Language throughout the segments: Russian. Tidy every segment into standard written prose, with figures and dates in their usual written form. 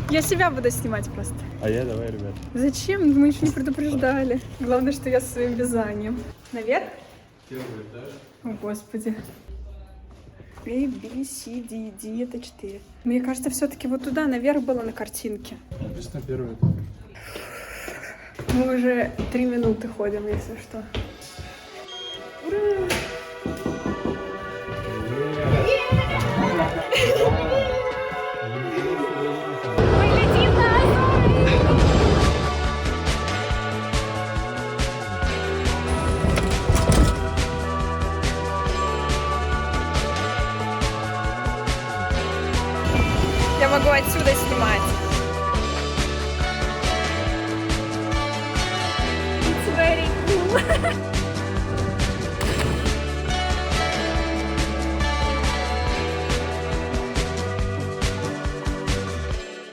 Я себя буду снимать просто. А я давай, ребят. Зачем? Мы еще не предупреждали. Главное, что я своим вязанием. Наверх? Первый этаж. О, Господи. A, B, C, D, D, это 4. Мне кажется, все-таки вот туда наверх было на картинке. Написано первый этаж. Мы уже 3 минуты ходим, если что. Ура! Я могу отсюда снимать. It's very cool.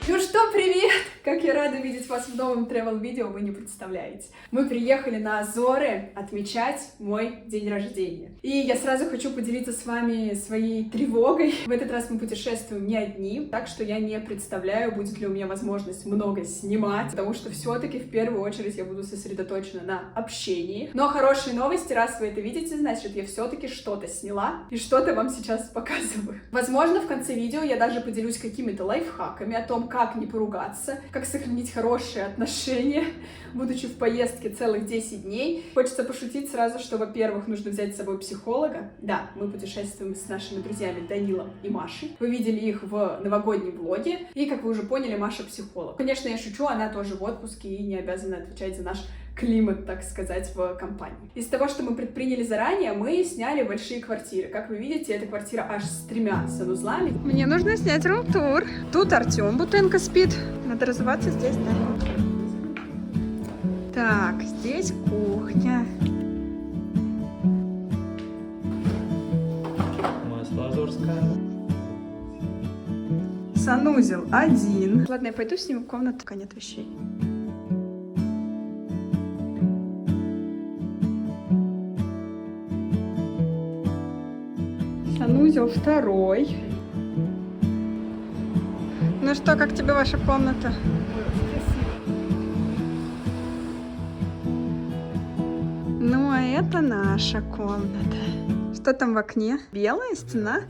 Ну что, привет! Как я рада видеть вас в новом travel-видео, вы не представляете. Мы приехали на Азоры отмечать мой день рождения. И я сразу хочу поделиться с вами своей тревогой. В этот раз мы путешествуем не одни, так что я не представляю, будет ли у меня возможность много снимать, потому что все-таки в первую очередь я буду сосредоточена на общении. Но хорошие новости, раз вы это видите, значит, я все-таки что-то сняла и что-то вам сейчас показываю. Возможно, в конце видео я даже поделюсь какими-то лайфхаками о том, как не поругаться, как сохранить хорошие отношения, будучи в поездке целых 10 дней. Хочется пошутить сразу, что, во-первых, нужно взять с собой психолога. Да, мы путешествуем с нашими друзьями Данилом и Машей. Вы видели их в новогоднем влоге. И, как вы уже поняли, Маша психолог. Конечно, я шучу, она тоже в отпуске и не обязана отвечать за наш климат, так сказать, в компании. Из того, что мы предприняли заранее, мы сняли большие квартиры. Как вы видите, эта квартира аж с 3 санузлами. Мне нужно снять рум-тур. Тут Артем Бутенко спит. Надо разуваться здесь, да? Так, здесь кухня. Масло азорское. Санузел 1. Ладно, я пойду сниму комнату, пока нет вещей. Санузел 2. Ну что, как тебе ваша комната? Ну, а это наша комната. Что там в окне? Белая стена?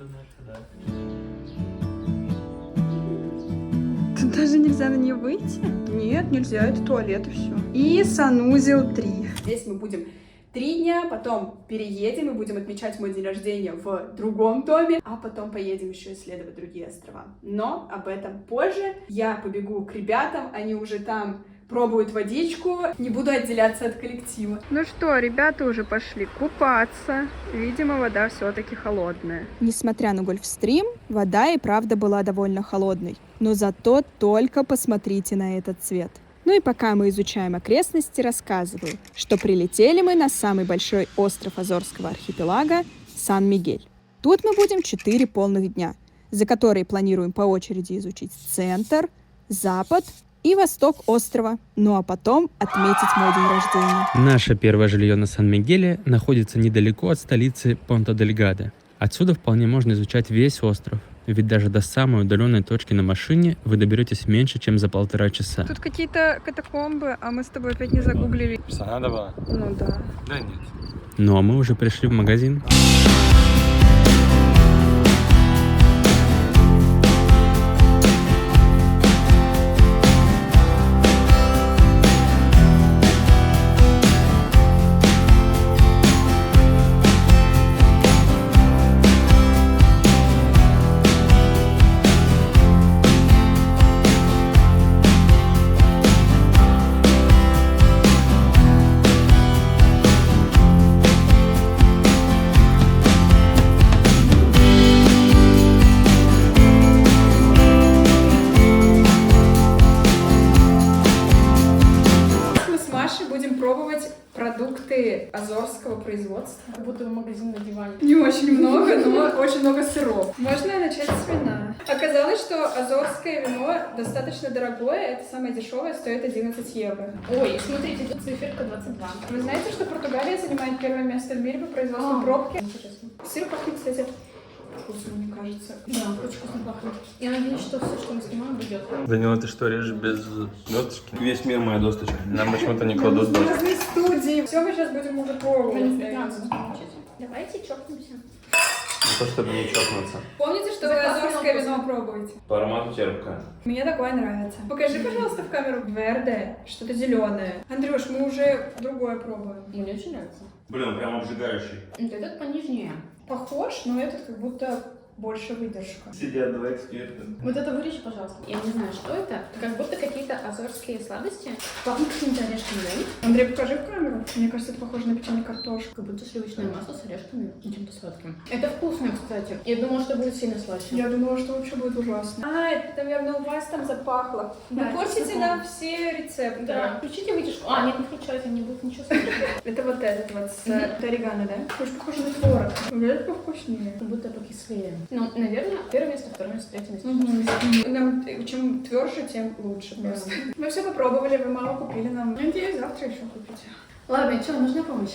Тут даже нельзя на нее выйти? Нет, нельзя, это туалет и все. И санузел 3. Здесь мы будем 3 дня, потом переедем и будем отмечать мой день рождения в другом доме, а потом поедем еще исследовать другие острова. Но об этом позже. Я побегу к ребятам, они уже там пробуют водичку, не буду отделяться от коллектива. Ну что, ребята уже пошли купаться. Видимо, вода все-таки холодная. Несмотря на Гольфстрим, вода и правда была довольно холодной. Но зато только посмотрите на этот цвет. Ну и пока мы изучаем окрестности, рассказываю, что прилетели мы на самый большой остров Азорского архипелага – Сан-Мигель. Тут мы будем 4 полных дня, за которые планируем по очереди изучить центр, запад и восток острова, ну а потом отметить мой день рождения. Наше первое жилье на Сан-Мигеле находится недалеко от столицы Понта-дель-Гаде. Отсюда вполне можно изучать весь остров. Ведь даже до самой удаленной точки на машине вы доберетесь меньше, чем за 1,5 часа. Тут какие-то катакомбы, а мы с тобой опять не загуглили. Надо было? Ну да. Да нет. Ну а мы уже пришли в магазин. Продукты азорского производства. Как будто в магазин на диване. Не очень много, но очень много сыров. Можно начать с вина. Оказалось, что азорское вино достаточно дорогое. Это самое дешевое, стоит 11 евро. Ой, смотрите, тут циферка 22. Вы знаете, что Португалия занимает первое место в мире по производству пробки? Интересно. Сыр пахнет, кстати, вкусно, мне кажется. Да, очень вкусно пахнет. Я надеюсь, что все, что мы снимаем, будет. Данила, ты что, режешь без досточки? Весь мир моя досточка. Нам почему-то не кладут В досточку. разной студии. Все, мы сейчас будем уже пробовать. Давайте чокнемся. Не то, чтобы не чокнуться. Помните, что вы азорское вино пробуете? По аромату терпкое. Мне такое нравится. Покажи, пожалуйста, в камеру. Верде, что-то зеленое. Андрюш, мы уже другое пробуем. Мне очень нравится. Блин, прям обжигающий. Вот этот понежнее. Похож, но этот как будто больше выдержка. Сидят два эксперта. Вот это вырежь, пожалуйста. Я не знаю, что это. Как будто какие-то азорские сладости. Пахнет какими-то орешками, да? Андрей, покажи в камеру. Мне кажется, это похоже на печеную картошку. Как будто сливочное масло с орешками и чем-то сладким. Это вкусно, кстати. Я думала, что будет сильно слаще. Я думала, что вообще будет ужасно. А, это, наверное, у вас там запахло. Вы Да, портите это нам все рецепты. Да. Включите вытяжку. А, нет, не включайте, не будет ничего сладкого. Это вот этот вот с орегано, да? Очень похоже на творог. Вот это повкуснее. Как будто покислее. Ну, наверное, первое место, второе место, третье место. Нам чем тверже, тем лучше просто. Мы все попробовали, вы мало купили нам. Надеюсь, завтра еще купите. Ладно, что, нужна помощь?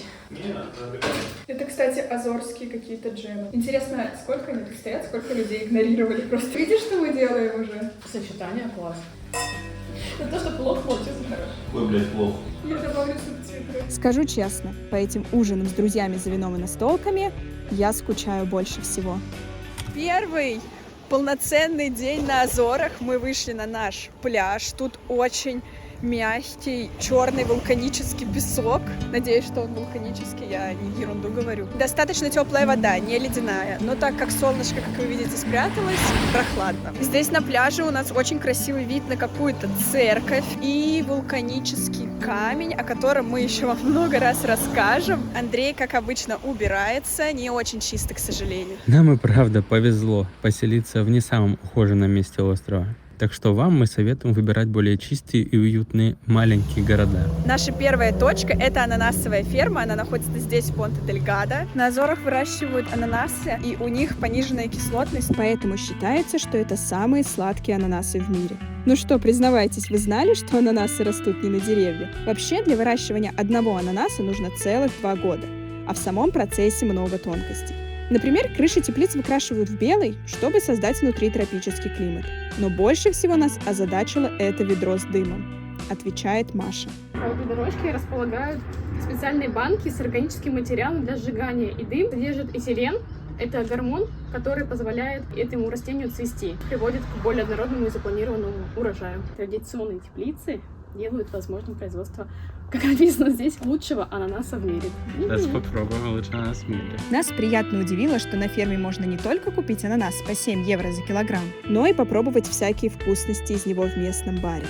Это, кстати, азорские какие-то джемы. Интересно, сколько они тут стоят, сколько людей игнорировали просто. Видишь, что мы делаем уже? Сочетание класс. Это то, что плохо получился хорошо. Ой, блядь, плохо. Я добавлю субтитры. Скажу честно, по этим ужинам с друзьями за вином и настолками я скучаю больше всего. Первый полноценный день на Азорах. Мы вышли на наш пляж. Тут очень мягкий черный вулканический песок. Надеюсь, что он вулканический, я не ерунду говорю. Достаточно теплая вода, не ледяная. Но так как солнышко, как вы видите, спряталось, прохладно. Здесь на пляже у нас очень красивый вид на какую-то церковь и вулканический камень, о котором мы еще вам много раз расскажем. Андрей, как обычно, убирается, не очень чисто, к сожалению. Нам и правда повезло поселиться в не самом ухоженном месте острова. Так что вам мы советуем выбирать более чистые и уютные маленькие города. Наша первая точка — это ананасовая ферма. Она находится здесь, в Понта-дель-Гадо. На Азорах выращивают ананасы, и у них пониженная кислотность, поэтому считается, что это самые сладкие ананасы в мире. Ну что, признавайтесь, вы знали, что ананасы растут не на деревьях? Вообще, для выращивания одного ананаса нужно целых 2 года, а в самом процессе много тонкостей. Например, крыши теплиц выкрашивают в белый, чтобы создать внутри тропический климат. Но больше всего нас озадачило это ведро с дымом, отвечает Маша. По этой дорожке располагают специальные банки с органическим материалом для сжигания. И дым содержит этилен. Это гормон, который позволяет этому растению цвести, приводит к более однородному и запланированному урожаю. Традиционные теплицы делают возможным производство, как написано здесь, лучшего ананаса в мире. Сейчас попробуем лучше ананас в мире. Нас приятно удивило, что на ферме можно не только купить ананас по 7 евро за килограмм, но и попробовать всякие вкусности из него в местном баре.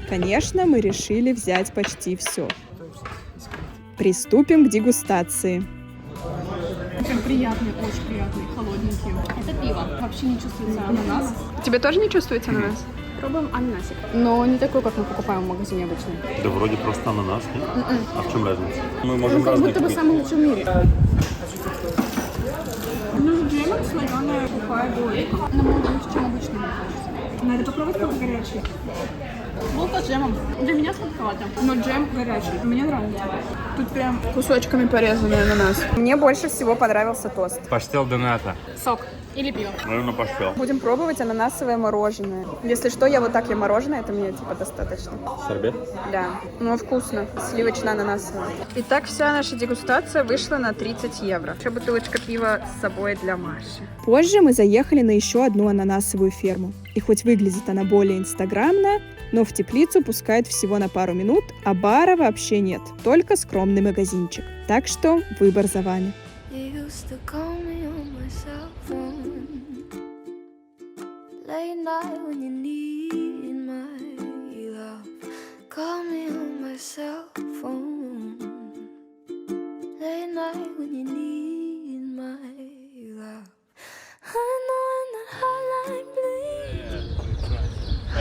Конечно, мы решили взять почти все. Приступим к дегустации. Очень приятный, холодненький. Это пиво. Вообще не чувствуется ананас. Тебе тоже не чувствуется ананас? Пробуем ананасик. Но не такой, как мы покупаем в магазине обычно. Да вроде просто ананас, нет? А в чем разница? Мы Он можем как разные будто бы купить. самый лучший в мире. Ну, джемом слоеная сухая булочка. Намного лучше, чем обычный, мне кажется. Надо попробовать, как горячий. Булка с джемом. Для меня сладковато. Но джем горячий. Мне нравится. Тут прям кусочками порезанный ананас. Мне больше всего понравился тост. Паштел доната. Сок. Или пиво. Наверное, паштел. Будем пробовать ананасовое мороженое. Если что, я вот так ем мороженое, это мне типа достаточно. Сорбет? Да, ну вкусно. Сливочно-ананасовое. Итак, вся наша дегустация вышла на 30 евро. Еще бутылочка пива с собой для Маши. Позже мы заехали на еще одну ананасовую ферму. И хоть выглядит она более инстаграмно, но в теплицу пускают всего на пару минут, а бара вообще нет, только скромный магазинчик. Так что выбор за вами. Late night when you need my love, call me on my cell phone. Late night when you need my love, I know I'm not hotline bling.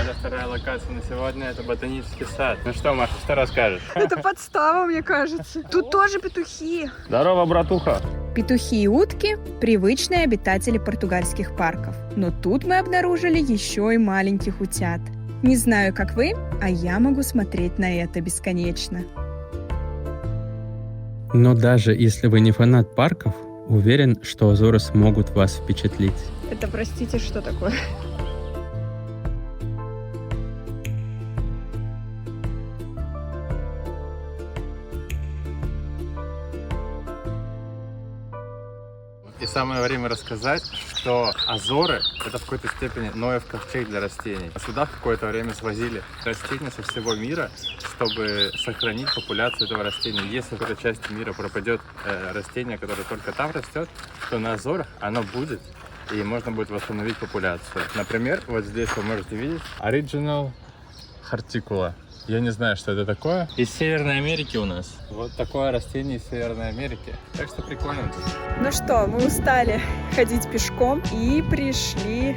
Это вторая локация на сегодня, это ботанический сад. Ну что, Маша, что расскажешь? Это подстава, мне кажется. Тут тоже петухи. Здорово, братуха! Петухи и утки – привычные обитатели португальских парков. Но тут мы обнаружили еще и маленьких утят. Не знаю, как вы, а я могу смотреть на это бесконечно. Но даже если вы не фанат парков, Уверен, что Азоры смогут вас впечатлить. Это, простите, что такое? И самое время рассказать, что Азоры — это в какой-то степени Ноев ковчег для растений. Сюда в какое-то время свозили растения со всего мира, чтобы сохранить популяцию этого растения. Если в какой-то части мира пропадет растение, которое только там растет, то на Азорах оно будет, и можно будет восстановить популяцию. Например, вот здесь вы можете видеть Original Horticula. Я не знаю, что это такое. Из Северной Америки у нас. Вот такое растение из Северной Америки. Так что прикольно тут. Ну что, мы устали ходить пешком и пришли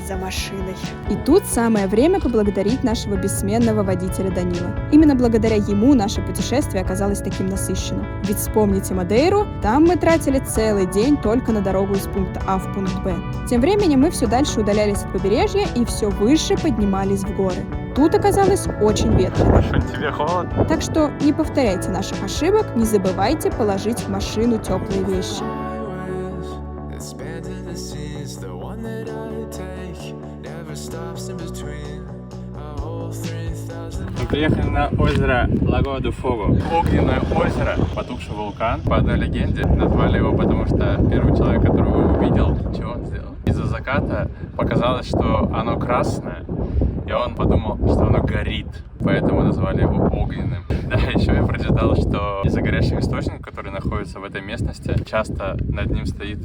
за машиной. И тут самое время поблагодарить нашего бессменного водителя Данила. Именно благодаря ему наше путешествие оказалось таким насыщенным. Ведь вспомните Мадейру, там мы тратили целый день только на дорогу из пункта А в пункт Б. Тем временем мы все дальше удалялись от побережья и все выше поднимались в горы. Тут оказалось очень ветрено. Тебе холодно? Так что не повторяйте наших ошибок, не забывайте положить в машину теплые вещи. Мы приехали на озеро Лагоа ду Фого. Огненное озеро, потухший вулкан. По одной легенде назвали его, потому что первый человек, который его увидел, что он сделал? Из-за заката показалось, что оно красное, и он подумал, что оно горит, поэтому назвали его огненным. Да, еще я прочитал, что из-за горящих источников, которые находятся в этой местности, часто над ним стоит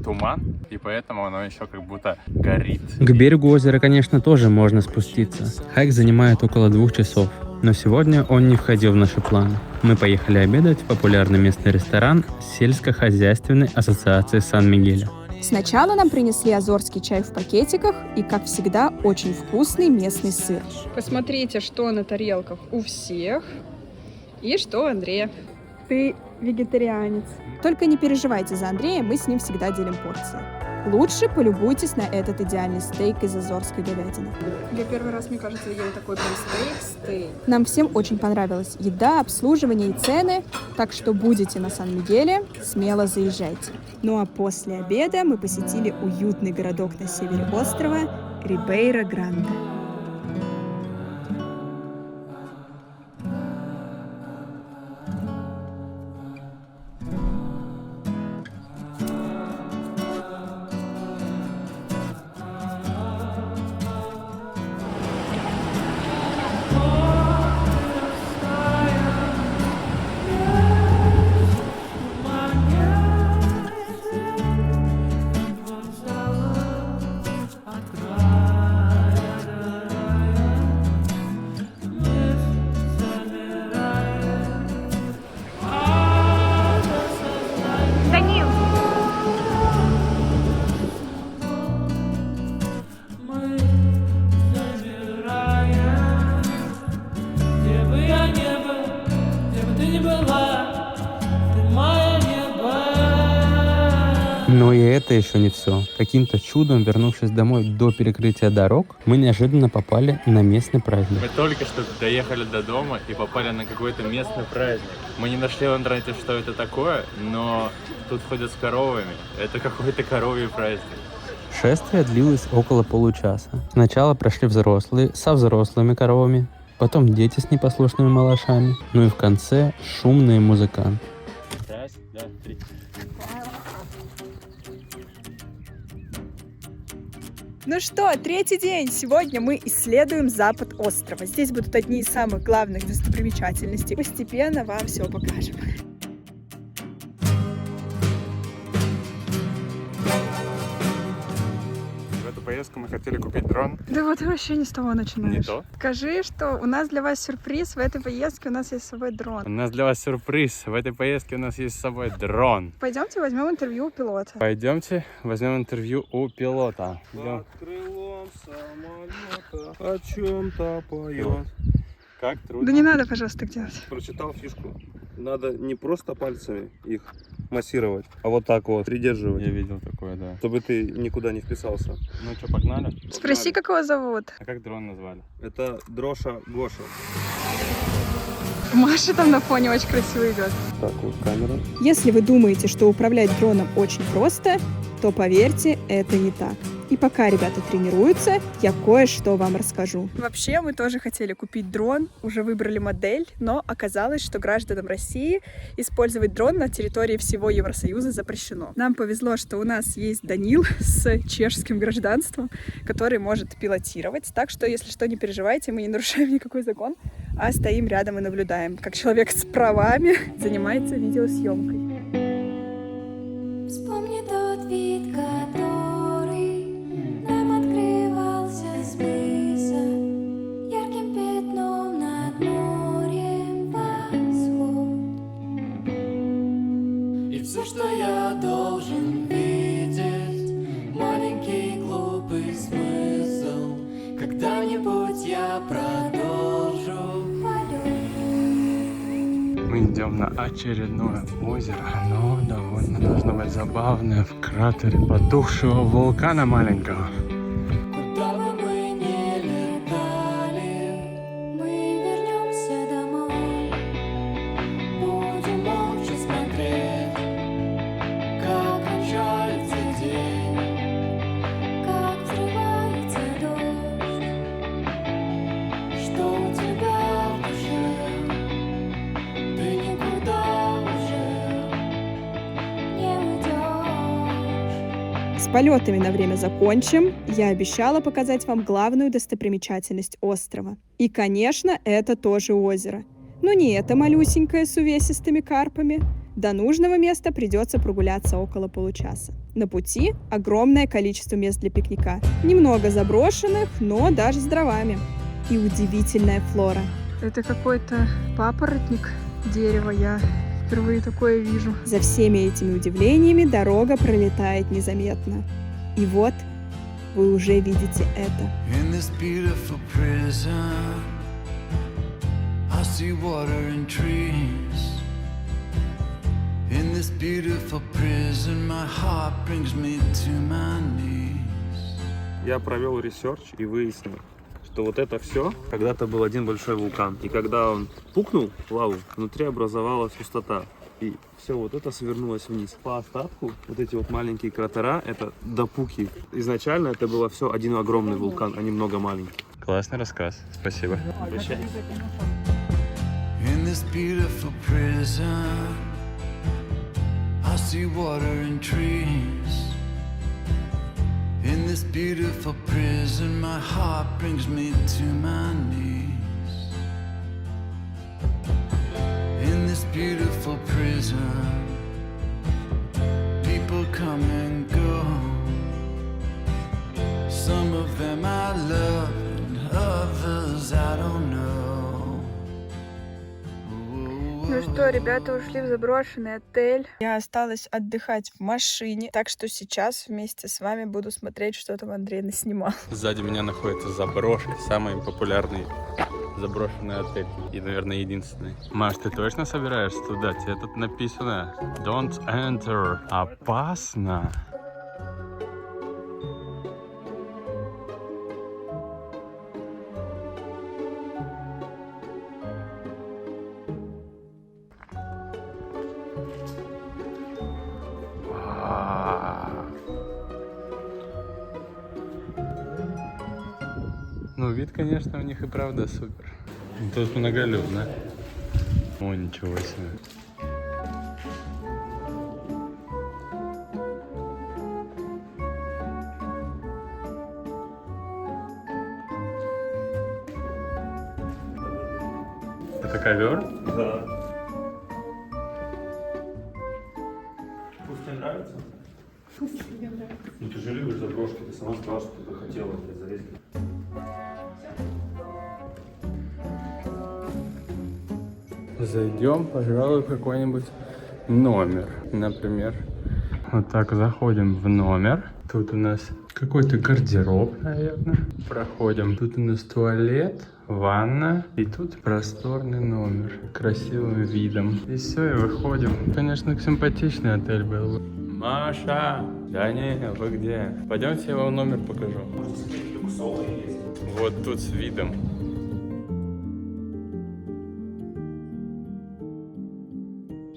туман, и поэтому оно еще как будто горит. К берегу озера, конечно, тоже можно спуститься. Хайк занимает около 2 часов, но сегодня он не входил в наши планы. Мы поехали обедать в популярный местный ресторан сельскохозяйственной ассоциации Сан-Мигеля. Сначала нам принесли азорский чай в пакетиках и, как всегда, очень вкусный местный сыр. Посмотрите, что на тарелках у всех и что у Андрея. Ты вегетарианец. Только не переживайте за Андрея, мы с ним всегда делим порции. Лучше полюбуйтесь на этот идеальный стейк из азорской говядины. Я первый раз, мне кажется, ела такой прям стейк. Нам всем очень понравилась еда, обслуживание и цены, так что будете на Сан-Мигеле, смело заезжайте. Ну а после обеда мы посетили уютный городок на севере острова Рибейра-Гранде. Но и это еще не все. Каким-то чудом, вернувшись домой до перекрытия дорог, мы неожиданно попали на местный праздник. Мы только что доехали до дома и попали на какой-то местный праздник. Мы не нашли в интернете, что это такое, но тут ходят с коровами. Это какой-то коровий праздник. Шествие длилось около получаса. Сначала прошли взрослые со взрослыми коровами, потом дети с непослушными малышами, ну и в конце шумные музыканты. Раз, два, три. Ну что, третий день. Сегодня мы исследуем запад острова. Здесь будут одни из самых главных достопримечательностей. Постепенно вам все покажем. В эту поездку мы хотели купить дрон. Да вот ты вообще не с того начинаешь. Не то. Скажи, что у нас для вас сюрприз. В этой поездке у нас есть с собой дрон. У нас для вас сюрприз. В этой поездке у нас есть с собой дрон. Пойдемте возьмем интервью у пилота. Пойдемте возьмем интервью у пилота. Под крылом самолета о чем-то поет. Как трудно. Да не надо, пожалуйста, так делать. Прочитал фишку. Надо не просто пальцами их массировать, а вот так вот придерживать, Я видел такое, да. чтобы ты никуда не вписался. Ну что, погнали? Спроси, как его зовут. А как дрон назвали? Это Дроша Гоша. Маша там на фоне очень красиво идет. Так, вот камера. Если вы думаете, что управлять дроном очень просто, то поверьте, это не так. И пока ребята тренируются, я кое-что вам расскажу. Вообще, мы тоже хотели купить дрон, уже выбрали модель, но оказалось, что гражданам России использовать дрон на территории всего Евросоюза запрещено. Нам повезло, что у нас есть Данил с чешским гражданством, который может пилотировать. Так что, если что, не переживайте, мы не нарушаем никакой закон, а стоим рядом и наблюдаем, как человек с правами занимается видеосъемкой. Вспомни тот вид, который нам открывался с мыса, ярким пятном над морем восход. И все, что я должен видеть, маленький глупый смысл, когда-нибудь я продолжу полет. Мы идем на очередное озеро. Оно довольно должно быть забавное в кратере потухшего вулкана маленького. Куда бы мы ни летали, мы вернемся домой. Будем молча смотреть, как кончается день, как взрывается дождь. Что у тебя в душе? Ты никуда уже не уйдешь. С полетами на время закончим. Я обещала показать вам главную достопримечательность острова. И, конечно, это тоже озеро. Но не это малюсенькое с увесистыми карпами. До нужного места придется прогуляться около получаса. На пути огромное количество мест для пикника. Немного заброшенных, но даже с дровами. И удивительная флора. Это какой-то папоротник дерева, я впервые такое вижу. За всеми этими удивлениями дорога пролетает незаметно. И вот вы уже видите это. In this beautiful prison, I see water and trees. In this beautiful prison, my heart brings me to my knees. Я провел ресерч и выяснил, что вот это все когда-то был один большой вулкан. И когда он пукнул лаву, внутри образовалась пустота. И все вот это свернулось вниз. По остатку вот эти вот маленькие кратера, это допуки. Изначально это было все один огромный вулкан, а не много маленьких. Классный рассказ. Спасибо. In this beautiful prison, I see water and trees. In this beautiful prison, my heart brings me to my knees. In this beautiful prison, people come and go. Some of them I love and others I don't know. Ну что, ребята ушли в заброшенный отель. Я осталась отдыхать в машине, так что сейчас вместе с вами буду смотреть, что там Андрей наснимал. Сзади меня находится заброшка, самый популярный заброшенный отель. И, наверное, единственный. Маш, ты точно собираешься туда? Тебе тут написано Don't enter. Опасно. Ну, вид, конечно, у них и правда супер. Тут многолюдно. О, ничего себе. Это ковер? Да. Вкус тебе нравится? Ну ты же любишь заброшки, ты сама сказала, что ты хотела это залезть. Зайдем, пожалуй, в какой-нибудь номер. Например, вот так заходим в номер. Тут у нас какой-то гардероб, наверное. Проходим. Тут у нас туалет, ванна. И тут просторный номер. Красивым видом. И все, и выходим. Конечно, симпатичный отель был. Маша! Да не, вы где? Пойдемте, я вам номер покажу. Вот тут с видом.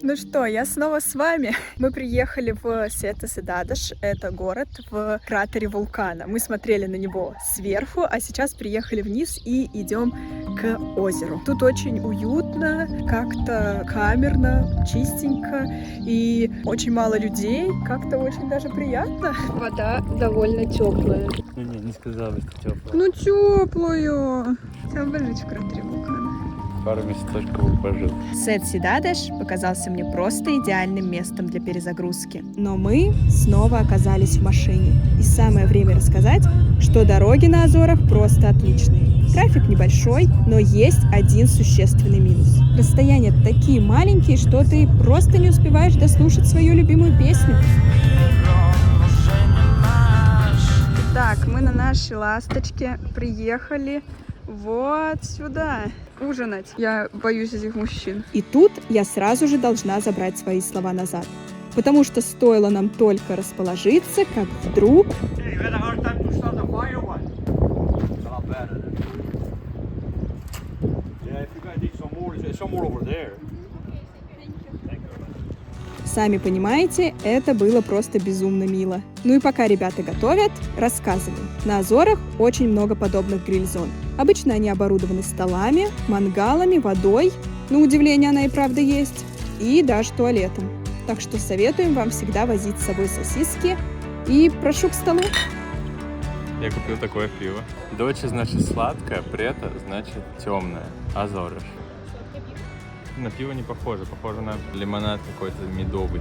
Ну что, я снова с вами. Мы приехали в Сета-Седадеш, это город в кратере вулкана. Мы смотрели на него сверху, а сейчас приехали вниз и идем к озеру. Тут очень уютно, как-то камерно, чистенько и очень мало людей, как-то очень даже приятно. Вода довольно теплая. Не сказал бы, что тепло. Ну теплую. Хотела бы жить в кратере вулкана. Пару месяцочков пожил. Сет-Седадеш показался мне просто идеальным местом для перезагрузки. Но мы снова оказались в машине. И самое время рассказать, что дороги на Азорах просто отличные. Трафик небольшой, но есть один существенный минус. Расстояния такие маленькие, что ты просто не успеваешь дослушать свою любимую песню. Так, мы на нашей ласточке приехали вот сюда ужинать. Я боюсь этих мужчин. И тут я сразу же должна забрать свои слова назад. Потому что стоило нам только расположиться, как вдруг... Сами понимаете, это было просто безумно мило. Ну и пока ребята готовят, рассказываю. На Азорах очень много подобных гриль-зон. Обычно они оборудованы столами, мангалами, водой. На удивление она и правда есть. И даже туалетом. Так что советуем вам всегда возить с собой сосиски. И прошу к столу. Я купил такое пиво. Доча значит сладкое, прета значит темное. Азориш. На пиво не похоже, похоже на лимонад какой-то медовый.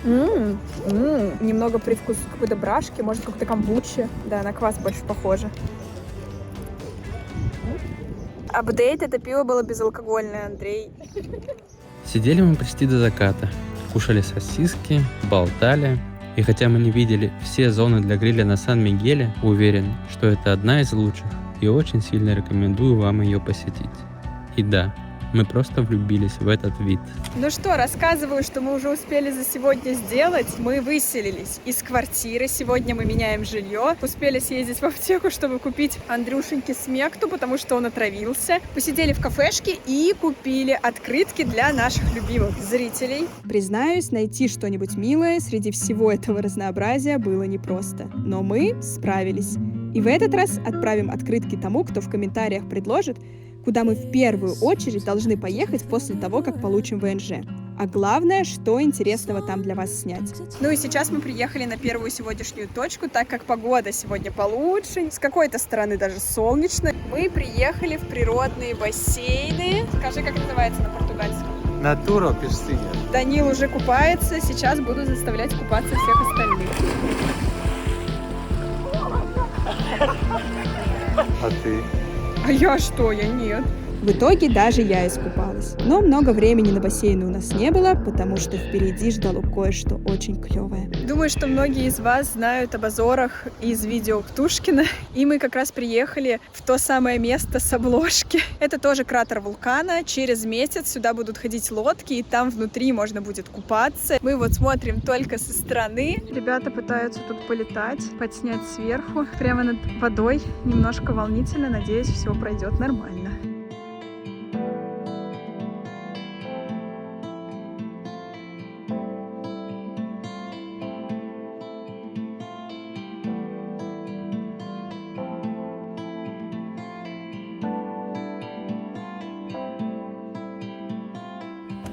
Немного привкус какой-то брашки, может какой-то камбучи. Да, на квас больше похоже. Апдейт, это пиво было безалкогольное, Андрей. Сидели мы почти до заката, кушали сосиски, болтали. И хотя мы не видели все зоны для гриля на Сан-Мигеле, уверен, что это одна из лучших и очень сильно рекомендую вам ее посетить. И да, мы просто влюбились в этот вид. Ну что, рассказываю, что мы уже успели за сегодня сделать. Мы выселились из квартиры. Сегодня мы меняем жилье. Успели съездить в аптеку, чтобы купить Андрюшеньке смекту, потому что он отравился. Посидели в кафешке и купили открытки для наших любимых зрителей. Признаюсь, найти что-нибудь милое среди всего этого разнообразия было непросто. Но мы справились. И в этот раз отправим открытки тому, кто в комментариях предложит, куда мы в первую очередь должны поехать после того, как получим ВНЖ. А главное, что интересного там для вас снять. Ну и сейчас мы приехали на первую сегодняшнюю точку, так как погода сегодня получше, с какой-то стороны даже солнечно. Мы приехали в природные бассейны. Скажи, как называется на португальском? Натура пирсиня. Данил уже купается, сейчас буду заставлять купаться всех остальных. А ты? А я что? Я нет. В итоге даже я искупалась. Но много времени на бассейне у нас не было, потому что впереди ждало кое-что очень клевое. Думаю, что многие из вас знают об Азорах из видео Птушкина. И мы как раз приехали в то самое место с обложки. Это тоже кратер вулкана. Через месяц сюда будут ходить лодки, и там внутри можно будет купаться. Мы вот смотрим только со стороны. Ребята пытаются тут полетать, подснять сверху, прямо над водой. Немножко волнительно, надеюсь, все пройдет нормально.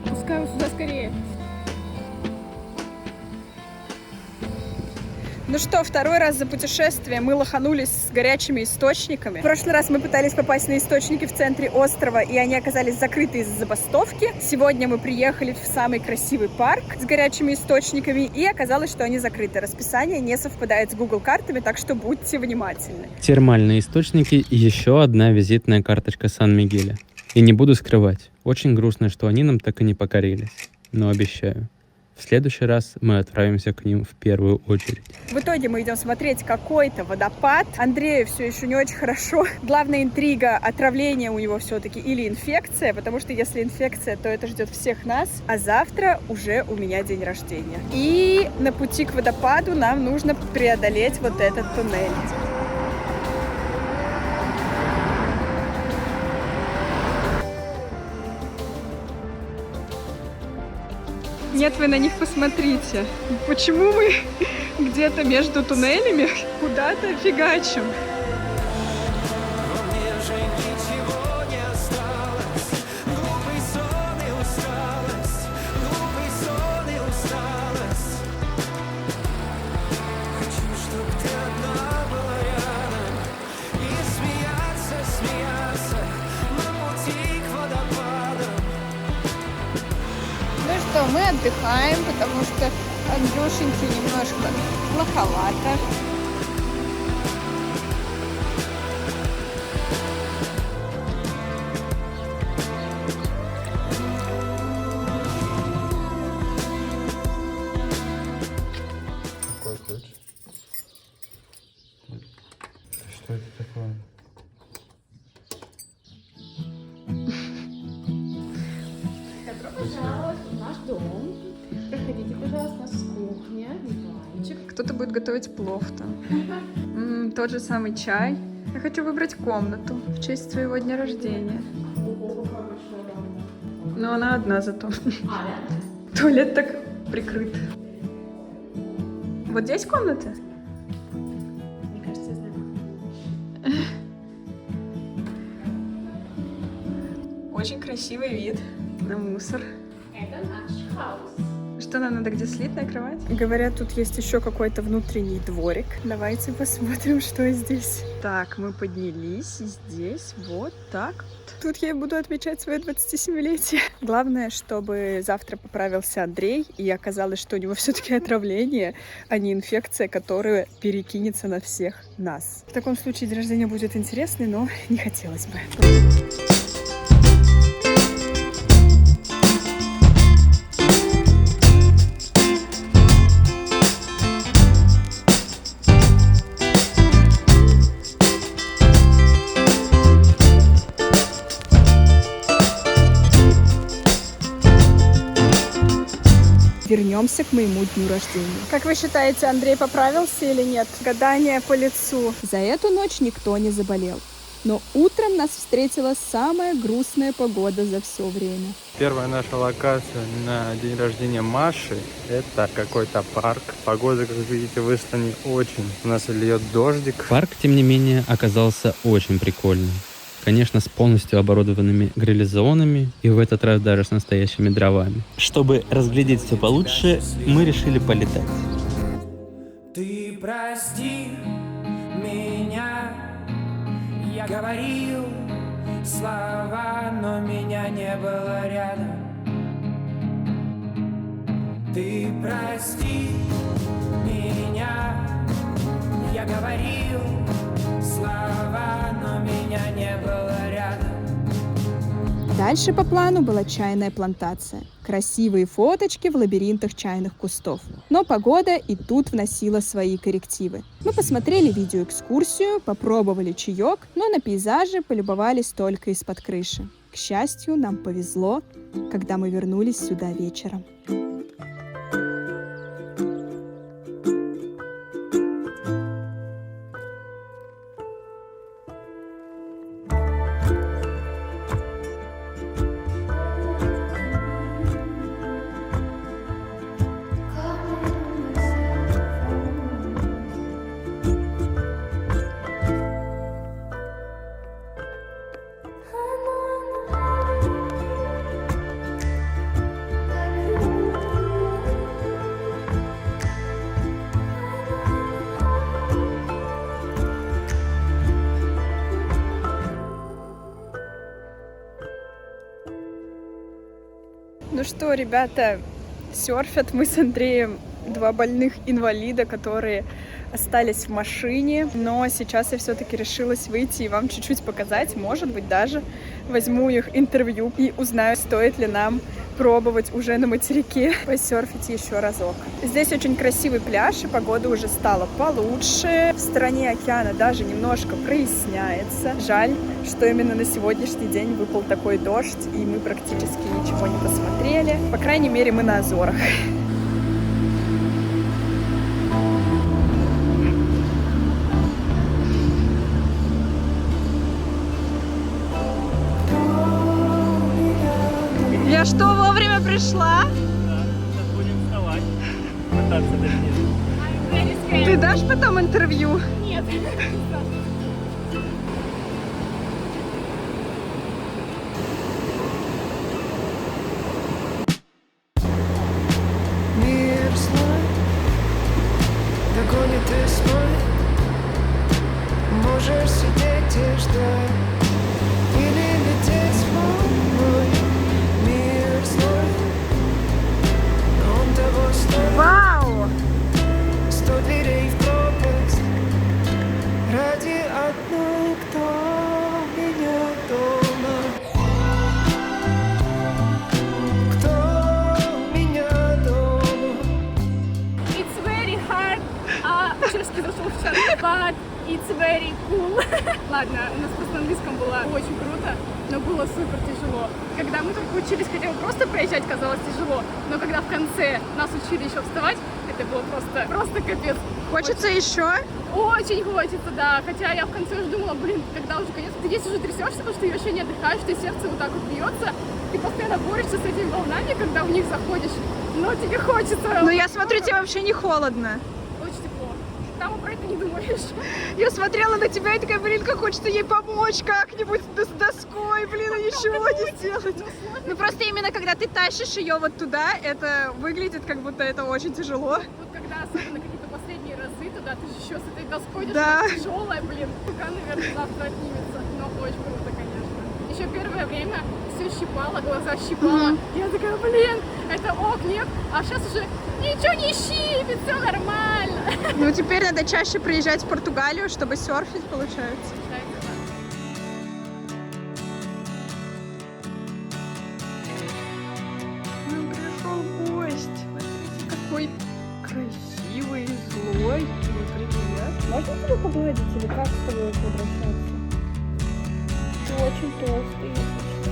Пускай сюда скорее. Ну что, второй раз за путешествие мы лоханулись с горячими источниками. В прошлый раз мы пытались попасть на источники в центре острова, и они оказались закрыты из-за забастовки. Сегодня мы приехали в самый красивый парк с горячими источниками, и оказалось, что они закрыты. Расписание не совпадает с Google картами, так что будьте внимательны. Термальные источники и еще одна визитная карточка Сан-Мигеля. И не буду скрывать, очень грустно, что они нам так и не покорились. Но обещаю, в следующий раз мы отправимся к ним в первую очередь. В итоге мы идем смотреть какой-то водопад. Андрею все еще не очень хорошо. Главная интрига — отравление у него все-таки или инфекция, потому что если инфекция, то это ждет всех нас. А завтра уже у меня день рождения. И на пути к водопаду нам нужно преодолеть вот этот туннель. Нет, вы на них посмотрите. Почему мы где-то между туннелями куда-то фигачим? Ну что, мы отдыхаем, потому что Андрюшеньке немножко плоховато. Какой ключ? Что это такое? Добро пожаловать в наш дом. Проходите, пожалуйста, у нас кухня, диванчик. Кто-то будет готовить плов там. Тот же самый чай. Я хочу выбрать комнату в честь своего дня рождения. Но она одна зато. Туалет так прикрыт. Вот здесь комната? Мне кажется, я знаю. Очень красивый вид на мусор. Это наш хаус. Что нам надо, где слитная кровать? Говорят, тут есть еще какой-то внутренний дворик. Давайте посмотрим, что здесь. Так, мы поднялись, и здесь вот так вот. Тут я и буду отмечать свое 27-летие. Главное, чтобы завтра поправился Андрей, и оказалось, что у него все-таки отравление, а не инфекция, которая перекинется на всех нас. В таком случае день рождения будет интересный, но не хотелось бы. Вернемся к моему дню рождения. Как вы считаете, Андрей поправился или нет? Гадание по лицу. За эту ночь никто не заболел. Но утром нас встретила самая грустная погода за все время. Первая наша локация на день рождения Маши – это какой-то парк. Погода, как видите, в Эстонии очень. У нас льет дождик. Парк, тем не менее, оказался очень прикольным. Конечно, с полностью оборудованными гриль-зонами и в этот раз даже с настоящими дровами. Чтобы разглядеть все получше, мы решили полетать. Ты прости меня, я говорил слова, но меня не было рядом. Ты прости меня, я говорил слова, но меня не было рядом. Дальше по плану была чайная плантация. Красивые фоточки в лабиринтах чайных кустов. Но погода и тут вносила свои коррективы. Мы посмотрели видеоэкскурсию, попробовали чаек, но на пейзажи полюбовались только из-под крыши. К счастью, нам повезло, когда мы вернулись сюда вечером. Ну что, ребята, серфят мы с Андреем два больных инвалида, которые остались в машине. Но сейчас я все-таки решилась выйти и вам чуть-чуть показать. Может быть, даже возьму их интервью и узнаю, стоит ли нам пробовать уже на материке посерфить еще разок. Здесь очень красивый пляж, и погода уже стала получше. В стороне океана даже немножко проясняется. Жаль, что именно на сегодняшний день выпал такой дождь, и мы практически ничего не посмотрели. По крайней мере, мы на Азорах. Я что, вовремя пришла? добраться до меня. Ты дашь потом интервью? Нет. Мир слой догонит и смоет. Можешь сидеть и ждать или лететь с волной. Мир злой, но он того стоит. Вау! 100 дверей в пропасть ради одной, кто меня дома. Кто меня дома. It's very hard. Чешский зашел в чат, but it's very cool. Ладно, у нас просто на английском было очень круто, но было супер тяжело. Когда мы только учились хотя бы просто проезжать, казалось тяжело, но когда в конце нас учили еще вставать, это было просто капец. Хочется еще? Очень хочется, да. Хотя я в конце уже думала, блин, когда уже конец, ты здесь уже трясешься, потому что ты вообще не отдыхаешь, ты сердце вот так вот бьется, ты постоянно борешься с этими волнами, когда в них заходишь, но тебе хочется. Но я смотрю, тебе вообще не холодно. Очень тепло. Там про это не думаешь. Я смотрела на тебя и такая, блин, как хочется ей помочь как-нибудь с доской, блин, и ничего не сделать. Ну просто именно когда ты тащишь ее вот туда, это выглядит как будто это очень тяжело. Вот когда особенно какие-то последние разы туда, ты же еще с этой доской идешь, Да. она тяжелая, блин. Рука, наверное, завтра отнимется. Но очень круто, конечно. Еще первое время все щипало, глаза щипало. Я такая, блин, это ок, нет. А сейчас уже ничего не щипит, все нормально. Ну теперь надо чаще приезжать в Португалию, чтобы серфить, получается. Ну, пришел гость. Смотрите, какой красивый, злой. Привет. Можно тебя погладить или как с тобой обращаться? Ты очень толстый, если что.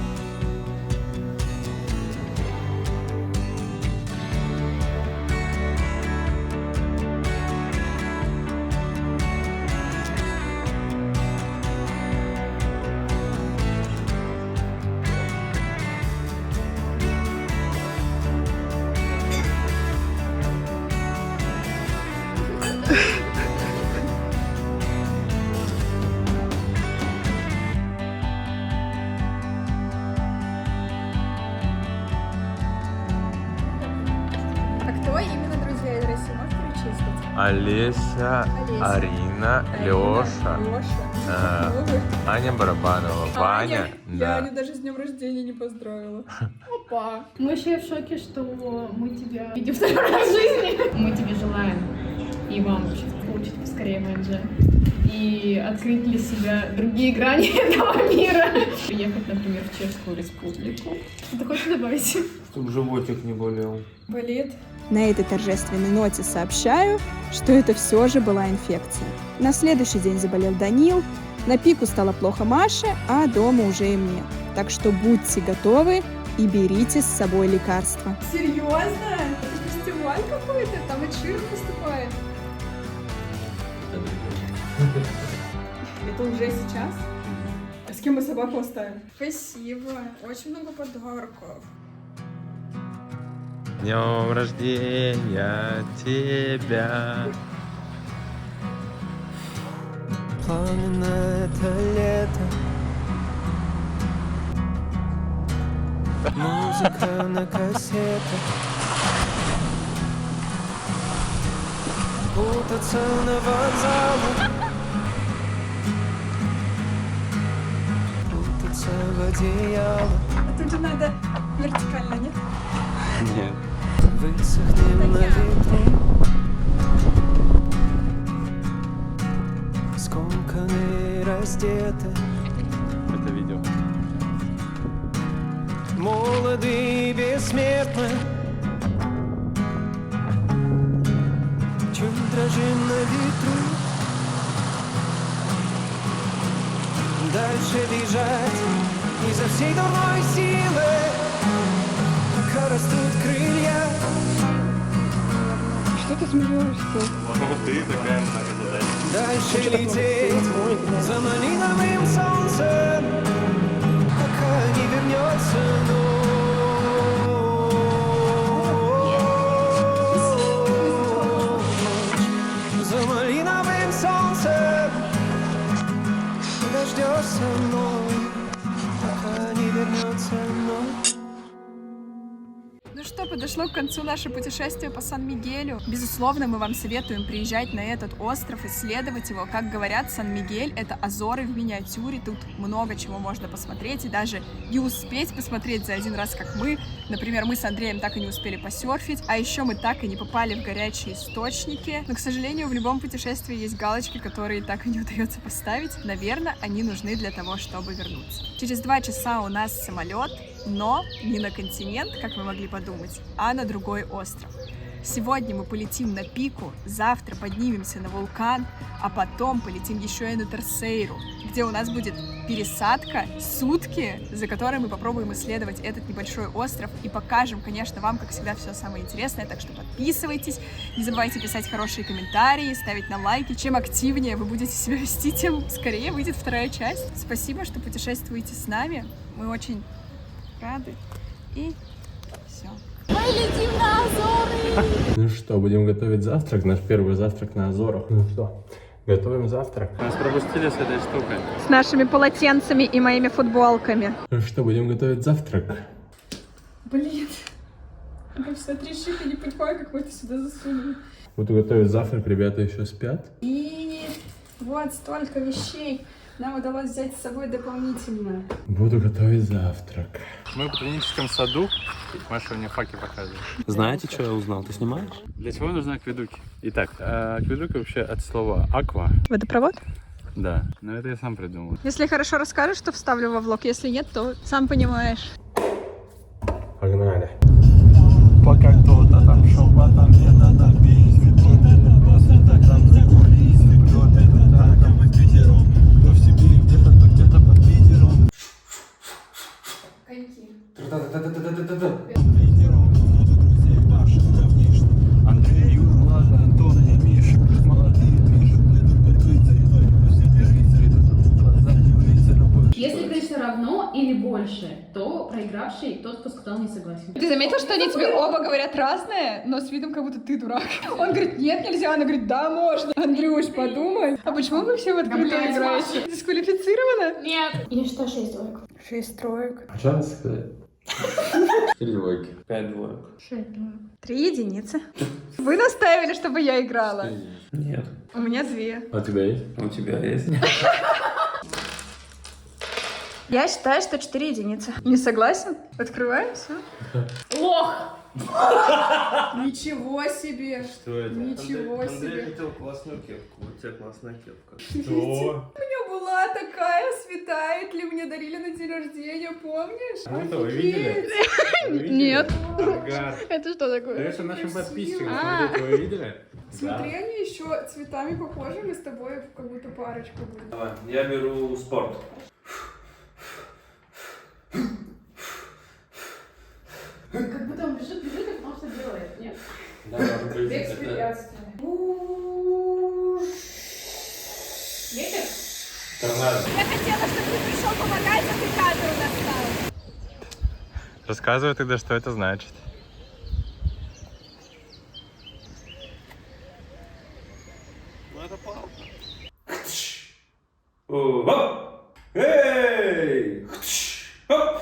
А кто именно друзья из России? Можешь перечислить? Олеся, Арина, Леша, Аня Барабанова, Ваня. Я Аню даже с днем рождения не поздравила. Опа. Мы еще в шоке, что мы тебя видим второй раз в жизни. Мы тебе желаем и вам получить поскорее ВНЖ. И открыть для себя другие грани этого мира. Приехать, например, в Чешскую Республику. Ты хочешь добавить? Чтобы животик не болел. Болит. На этой торжественной ноте сообщаю, что это все же была инфекция. На следующий день заболел Данил, на пику стало плохо Маше, а дома уже и мне. Так что будьте готовы и берите с собой лекарства. Серьезно? Это фестиваль какой-то? Там и Чирк выступает. Это уже сейчас? А с кем мы собаку оставим? Спасибо. Очень много подарков. Днем рождения тебя. Пламенно это лето. Музыка на кассетах. Путаться на вокзалах. Путаться в одеяло. А тут же надо вертикально, нет? Нет. Высохнем на ветру. Скомканные, раздеты. Это видео. Молоды и бессмертны. Чуть дрожим на ветру. Дальше бежать изо всей дурной силы, пока растут крылья. Что ты смеешься? Ты такая Дальше лететь за малиновым солнцем, пока не вернется подошло к концу наше путешествие по Сан-Мигелю. Безусловно, мы вам советуем приезжать на этот остров, исследовать его. Как говорят, Сан-Мигель — это Азоры в миниатюре. Тут много чего можно посмотреть и даже не успеть посмотреть за один раз, как мы. Например, мы с Андреем так и не успели посерфить, а еще мы так и не попали в горячие источники. Но, к сожалению, в любом путешествии есть галочки, которые так и не удается поставить. Наверное, они нужны для того, чтобы вернуться. Через 2 часа у нас самолет, но не на континент, как вы могли подумать, а на другой остров. Сегодня мы полетим на Пику, завтра поднимемся на вулкан, а потом полетим еще и на Терсейру, где у нас будет пересадка, сутки, за которые мы попробуем исследовать этот небольшой остров и покажем, конечно, вам, как всегда, все самое интересное, так что подписывайтесь, не забывайте писать хорошие комментарии, ставить нам лайки. Чем активнее вы будете себя вести, тем скорее выйдет 2-я часть. Спасибо, что путешествуете с нами, мы очень рады, и все. Мы летим на Азоры! Ну что, будем готовить завтрак, наш первый завтрак на Азорах. Ну что, готовим завтрак. Нас пропустили с этой штукой. С нашими полотенцами и моими футболками. Ну что, будем готовить завтрак? Блин. Ну, смотри, шик, я не понимаю, как мы это сюда засунули. Буду готовить завтрак, ребята еще спят. И вот столько вещей. Нам удалось взять с собой дополнительно. Буду готовить завтрак. Мы в ботаническом саду. Маша мне факи показывает. Знаете, что я узнал? Ты снимаешь? Для чего нужны акведуки? Итак, акведуки вообще от слова аква. Водопровод? Да, но это я сам придумал. Если хорошо расскажешь, то вставлю во влог. Если нет, то сам понимаешь. Погнали. Пока кто-то там шел, потом где-то там пиздит, кто-то просто так там за кулисы, кто-то это там в Питером, кто в Сибири где-то, то где-то под Питером. Коньки. Андрей, Юра, Влад, Антон и Миша, молодые пишут, Если количество равно или больше, то проигравший тот, кто сказал не согласен. Ты заметил, что они тебе оба говорят разное, но с видом, как будто ты дурак? Он говорит, нет, нельзя. Она говорит, да, можно. Андрюш, подумай. А почему вы все в открытую играете? Дисквалифицировано? Нет. И что 6 двоек? 6 троек. А что надо сказать? 3 двойки. 5 двоек. 6 двоек. 3 единицы. Вы наставили, чтобы я играла? Нет. У меня 2. А у тебя есть? У тебя есть? Я считаю, что 4 единицы. Не согласен? Открываем, все. Лох! Ничего себе! Что это? Ничего себе! хотел классную кепку. Вот у тебя классная кепка. Что? У меня была такая святая, ли мне дарили на день рождения, помнишь? Ну-то вы видели? Нет. Ага. Это что такое? Конечно, нашим подписчикам А. смотрите, вы видели? Смотри, они еще цветами похожи, мы с тобой как будто парочка будем. Давай, я беру спорт. Как будто он бежит, и потом что делает, нет? Бег с препятствиями. Ветер? Торнадо. Я хотела, чтобы ты пришел помогать, а ты кадр у нас стал. Рассказывай тогда, что это значит. Ну это палка. Оп! Эй! Оп!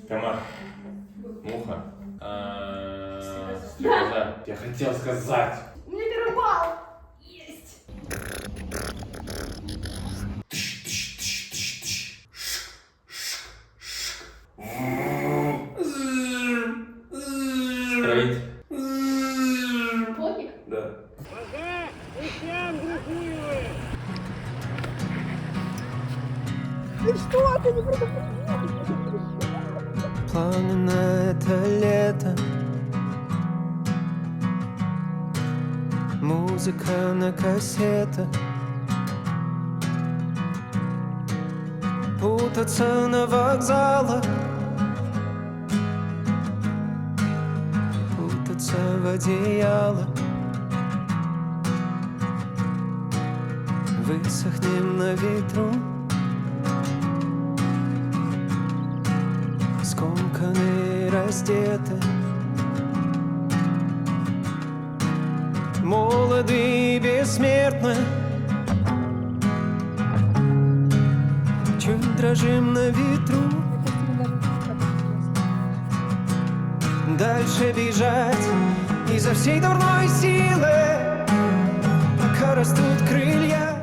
Комар. Муха. Стрекоза. Я хотел сказать. У меня первый балл! Есть! Строить. Плотник? Да. Планы на это лето, музыка на кассетах, путаться на вокзалах, путаться в одеялах. Высохнем на ветру, скомканы, раздеты, молоды, бессмертны, чуть дрожим на ветру. Дальше бежать изо всей дурной силы, пока растут крылья.